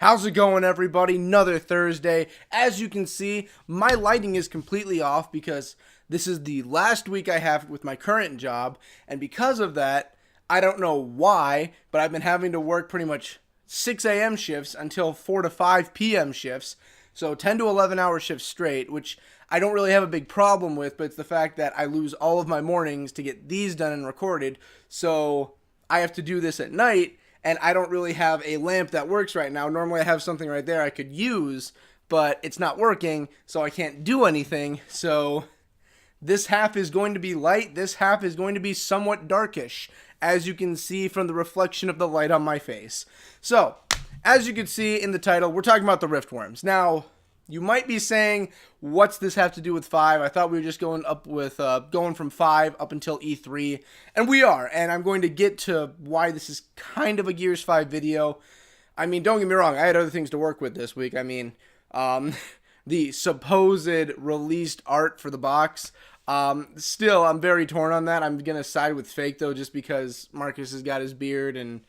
How's it going, everybody? Another Thursday. As you can see, my lighting is completely off because this is the last week I have with my current job, and because of that, I don't know why, but I've been having to work pretty much 6 a.m. shifts until 4 to 5 p.m. shifts, so 10 to 11 hour shifts straight, which I don't really have a big problem with, but it's the fact that I lose all of my mornings to get these done and recorded, so I have to do this at night, and I don't really have a lamp that works right now. Normally I have something right there I could use, but it's not working, so I can't do anything. So this half is going to be light. This half is going to be somewhat darkish, as you can see from the reflection of the light on my face. So, as you can see in the title, we're talking about the Riftworms. Now, you might be saying, what's this have to do with 5? I thought we were just going up with, going from 5 up until E3. And we are, and I'm going to get to why this is kind of a Gears 5 video. I mean, don't get me wrong, I had other things to work with this week. I mean, the supposed released art for the box. Still, I'm very torn on that. I'm going to side with fake, though, just because Marcus has got his beard, and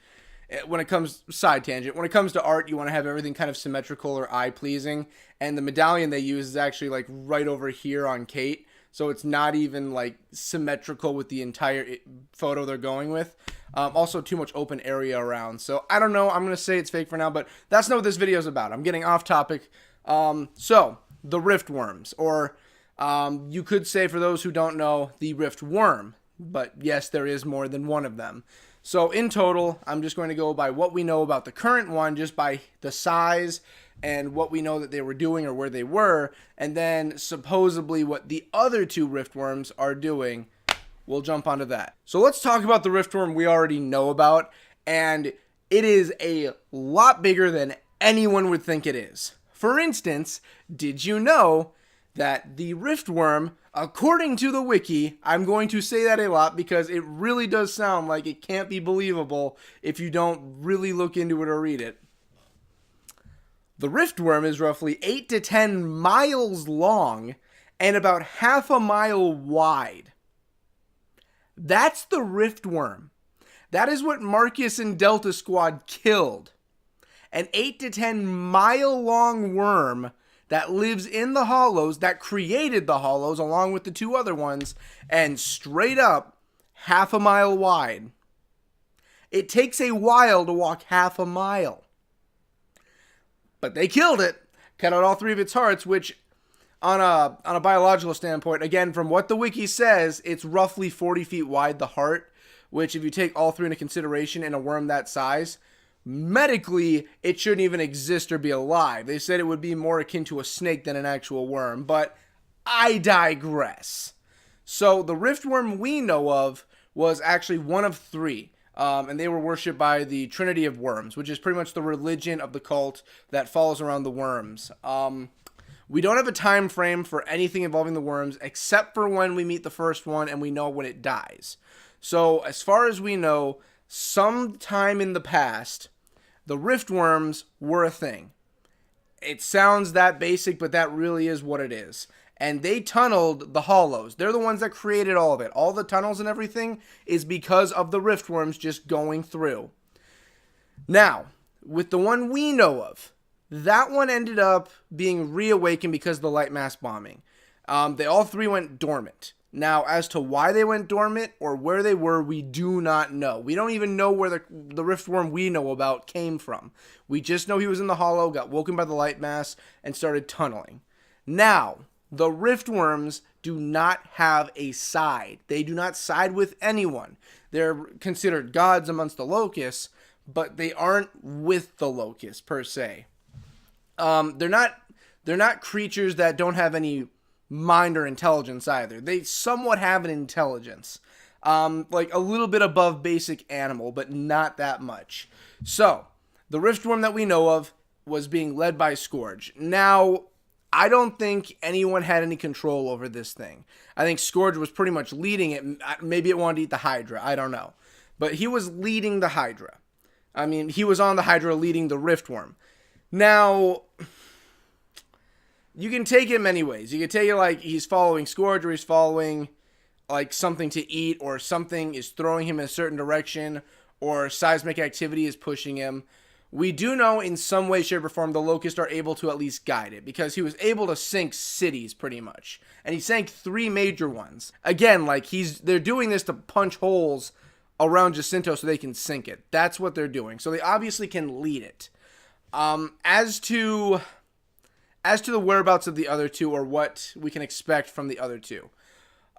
when it comes, side tangent, when it comes to art, you want to have everything kind of symmetrical or eye-pleasing, and the medallion they use is actually, like, right over here on Kate, so it's not even, like, symmetrical with the entire photo they're going with. Also, too much open area around, so I don't know, I'm going to say it's fake for now, but that's not what this video is about. I'm getting off topic. So, the Riftworms, or you could say, for those who don't know, the Riftworm, but yes, there is more than one of them. So in total, I'm just going to go by what we know about the current one, just by the size and what we know that they were doing or where they were, and then supposedly what the other two Riftworms are doing. We'll jump onto that. So let's talk about the Riftworm we already know about, and it is a lot bigger than anyone would think it is. For instance, did you know that the Riftworm, according to the wiki, I'm going to say that a lot because it really does sound like it can't be believable if you don't really look into it or read it. The Riftworm is roughly 8 to 10 miles long and about half a mile wide. That's the Riftworm. That is what Marcus and Delta Squad killed. An 8 to 10 mile long worm that lives in the hollows, that created the hollows along with the two other ones, and straight up half a mile wide. It takes a while to walk half a mile. But they killed it, cut out all 3 of its hearts, which on a biological standpoint, again, from what the wiki says, it's roughly 40 feet wide, the heart, which if you take all 3 into consideration in a worm that size, medically, it shouldn't even exist or be alive. They said it would be more akin to a snake than an actual worm, but I digress. So the Riftworm we know of was actually one of 3, and they were worshipped by the Trinity of Worms, which is pretty much the religion of the cult that follows around the worms. We don't have a time frame for anything involving the worms, except for when we meet the first one and we know when it dies. So as far as we know, sometime in the past, the Riftworms were a thing. It sounds that basic, but that really is what it is. And they tunneled the hollows. They're the ones that created all of it. All the tunnels and everything is because of the Riftworms just going through. Now, with the one we know of, that one ended up being reawakened because of the light mass bombing. They all 3 went dormant. Now, as to why they went dormant or where they were, we do not know. We don't even know where the Riftworm we know about came from. We just know he was in the hollow, got woken by the light mass, and started tunneling. Now, the Riftworms do not have a side. They do not side with anyone. They're considered gods amongst the locusts, but they aren't with the locusts, per se. They're not creatures that don't have any mind or intelligence either. They somewhat have an intelligence, like a little bit above basic animal, but not that much. So the Riftworm that we know of was being led by Scourge. Now, I don't think anyone had any control over this thing. I think Scourge was pretty much leading it. Maybe it wanted to eat the Hydra, I don't know, but he was leading the Hydra. I mean, he was on the Hydra leading the Riftworm. Now, you can take it many ways. You can take it like he's following Scourge, or he's following like something to eat, or something is throwing him in a certain direction, or seismic activity is pushing him. We do know in some way, shape, or form the Locusts are able to at least guide it, because he was able to sink cities pretty much. And he sank 3 major ones. Again, like they're doing this to punch holes around Jacinto so they can sink it. That's what they're doing. So they obviously can lead it. As to the whereabouts of the other two, or what we can expect from the other two,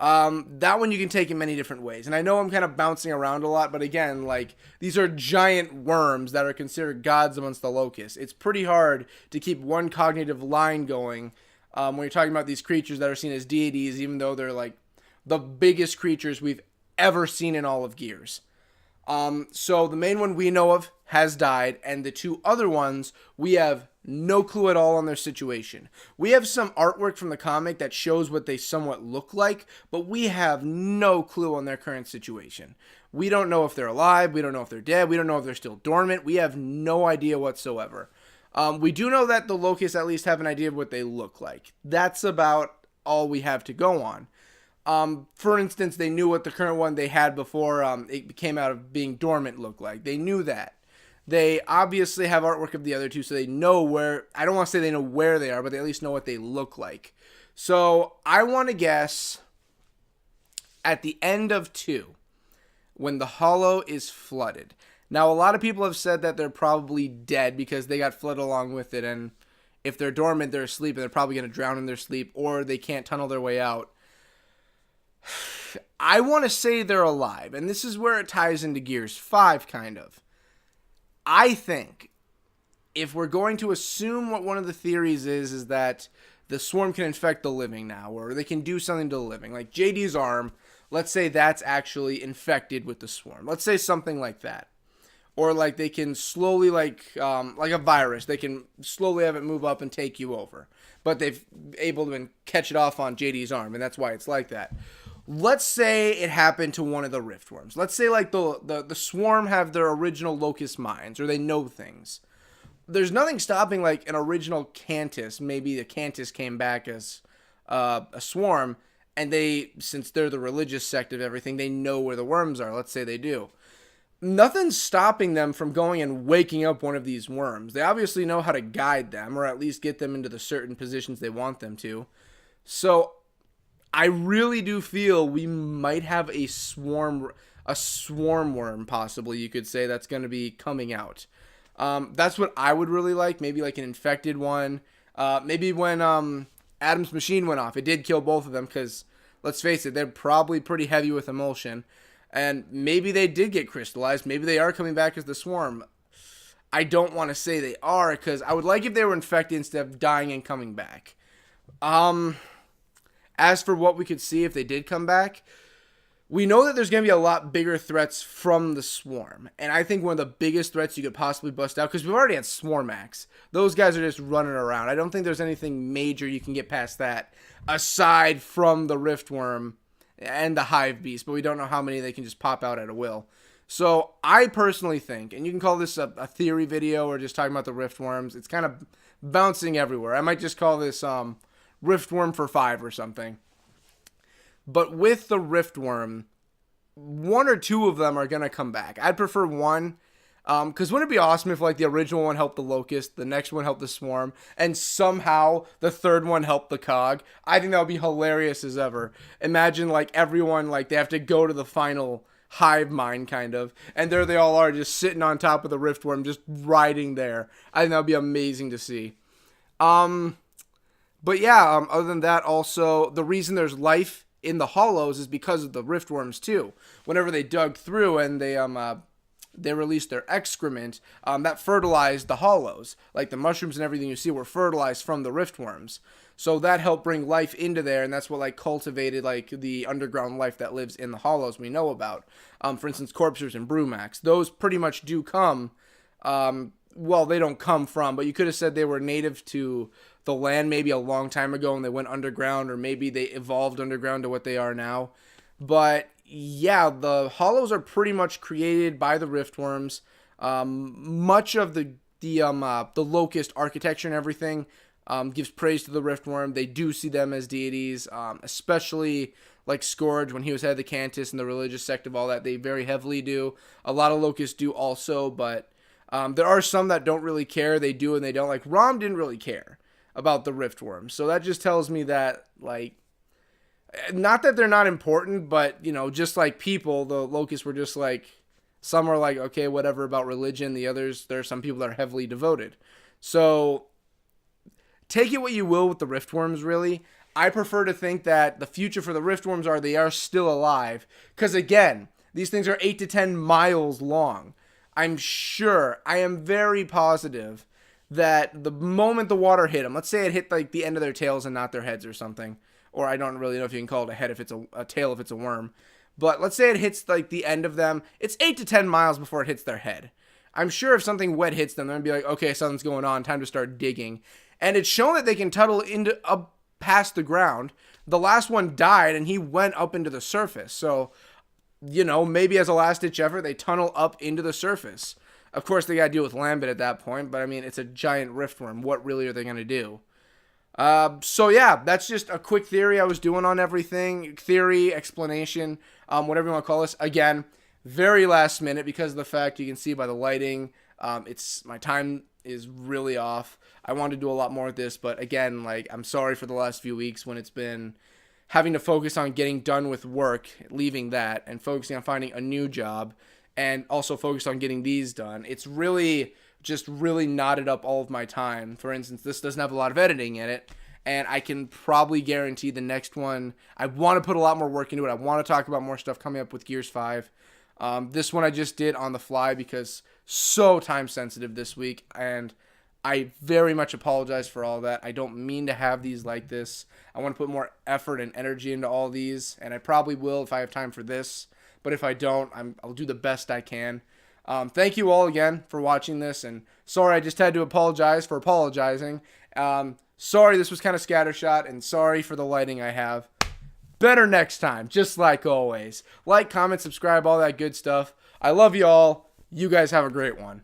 that one you can take in many different ways. And I know I'm kind of bouncing around a lot, but again, like, these are giant worms that are considered gods amongst the Locusts. It's pretty hard to keep one cognitive line going when you're talking about these creatures that are seen as deities, even though they're like the biggest creatures we've ever seen in all of Gears. So the main one we know of has died, and the 2 other ones, we have no clue at all on their situation. We have some artwork from the comic that shows what they somewhat look like, but we have no clue on their current situation. We don't know if they're alive, we don't know if they're dead, we don't know if they're still dormant, we have no idea whatsoever. We do know that the Locusts at least have an idea of what they look like. That's about all we have to go on. For instance, they knew what the current one they had before it came out of being dormant looked like. They knew that. They obviously have artwork of the other two, so they know where, I don't want to say they know where they are, but they at least know what they look like. So I want to guess at the end of 2, when the hollow is flooded. Now, a lot of people have said that they're probably dead because they got flooded along with it, and if they're dormant, they're asleep, and they're probably going to drown in their sleep, or they can't tunnel their way out. I want to say they're alive, and this is where it ties into Gears 5, kind of. I think if we're going to assume what one of the theories is that the swarm can infect the living now, or they can do something to the living. Like JD's arm, let's say that's actually infected with the swarm. Let's say something like that. Or like they can slowly, like a virus, they can slowly have it move up and take you over. But they've able to catch it off on JD's arm, and that's why it's like that. Let's say it happened to one of the Riftworms. Let's say like the swarm have their original locust minds, or they know things. There's nothing stopping like an original Cantus. Maybe the Cantus came back as a swarm, and they, since they're the religious sect of everything, they know where the worms are. Let's say they do. Nothing's stopping them from going and waking up one of these worms. They obviously know how to guide them, or at least get them into the certain positions they want them to. So I really do feel we might have a swarm worm, possibly, you could say, that's going to be coming out. That's what I would really like. Maybe like an infected one. Maybe when Adam's machine went off, it did kill both of them, because let's face it, they're probably pretty heavy with emulsion. And maybe they did get crystallized. Maybe they are coming back as the swarm. I don't want to say they are, because I would like if they were infected instead of dying and coming back. As for what we could see if they did come back, we know that there's going to be a lot bigger threats from the swarm. And I think one of the biggest threats you could possibly bust out, because we've already had Swarmax. Those guys are just running around. I don't think there's anything major you can get past that, aside from the Riftworm and the Hive Beast. But we don't know how many they can just pop out at a will. So I personally think, and you can call this a theory video or just talking about the Riftworms. It's kind of bouncing everywhere. I might just call this Riftworm for 5 or something. But with the Riftworm, 1 or 2 of them are going to come back. I'd prefer 1. Because wouldn't it be awesome if like the original one helped the Locust, the next one helped the Swarm, and somehow the third one helped the Cog? I think that would be hilarious as ever. Imagine like everyone, like they have to go to the final hive mind kind of, and there they all are just sitting on top of the Riftworm, just riding there. I think that would be amazing to see. But yeah, other than that, also the reason there's life in the hollows is because of the Riftworms too. Whenever they dug through and they released their excrement, that fertilized the hollows. Like the mushrooms and everything you see were fertilized from the Riftworms. So that helped bring life into there, and that's what like cultivated like the underground life that lives in the hollows we know about. For instance, Corpsers and Brumax. Those pretty much do come, well, they don't come from, but you could have said they were native to the land maybe a long time ago and they went underground, or maybe they evolved underground to what they are now. But yeah, the hollows are pretty much created by the Riftworms. Much of the Locust architecture and everything gives praise to the Riftworm. They do see them as deities, especially like Scourge when he was head of the Cantus and the religious sect of all that. They very heavily do. A lot of Locusts do also, but There are some that don't really care. They do and they don't. Like, Rom didn't really care about the Riftworms. So that just tells me that, like, not that they're not important, but, you know, just like people, the locusts were just like, some are like, okay, whatever about religion. The others, there are some people that are heavily devoted. So take it what you will with the Riftworms, really. I prefer to think that the future for the Riftworms are they are still alive. Because, again, these things are 8 to 10 miles long. I'm sure, I am very positive that the moment the water hit them, let's say it hit like the end of their tails and not their heads or something, or I don't really know if you can call it a head if it's a tail if it's a worm, but let's say it hits like the end of them, it's 8 to 10 miles before it hits their head. I'm sure if something wet hits them, they're going to be like, okay, something's going on, time to start digging. And it's shown that they can tunnel into up past the ground. The last one died and he went up into the surface. So, you know, maybe as a last-ditch effort, they tunnel up into the surface. Of course, they got to deal with Lambit at that point, but I mean, it's a giant riftworm. What really are they going to do? So yeah, that's just a quick theory I was doing on everything. Theory, explanation, whatever you want to call this. Again, very last minute because of the fact you can see by the lighting, my time is really off. I wanted to do a lot more with this, but again, like, I'm sorry for the last few weeks when it's been having to focus on getting done with work, leaving that, and focusing on finding a new job, and also focus on getting these done. It's really just really knotted up all of my time. For instance, this doesn't have a lot of editing in it, and I can probably guarantee the next one, I want to put a lot more work into it. I want to talk about more stuff coming up with Gears 5. This one I just did on the fly because so time sensitive this week, and I very much apologize for all that. I don't mean to have these like this. I want to put more effort and energy into all these, and I probably will if I have time for this. But if I don't, I'll do the best I can. Thank you all again for watching this, and sorry I just had to apologize for apologizing. Sorry this was kind of scattershot, and sorry for the lighting I have. Better next time, just like always. Like, comment, subscribe, all that good stuff. I love you all. You guys have a great one.